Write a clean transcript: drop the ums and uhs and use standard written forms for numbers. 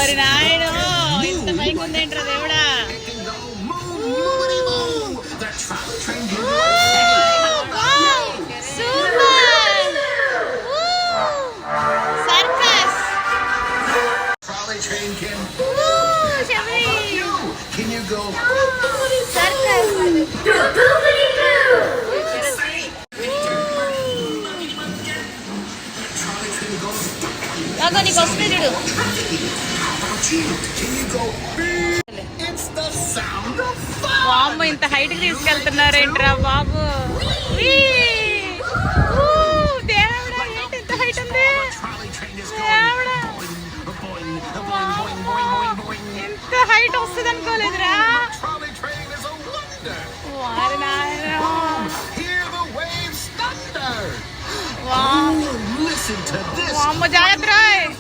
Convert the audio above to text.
ఓరి నాయనో ఇంత పైకి ఉందేంట్రా దేవుడా. నీకు వస్తుంది చూడు. బాబు ఇంత హైట్ కి తీసుకెళ్తున్నారేంట్రా బాబు. దేవుడా ఏంటి ఇంత హైట్ ఉంది. ఇంత హైట్ వస్తుంది అనుకోలేదురా. వామ్మ జాగ్రత్త.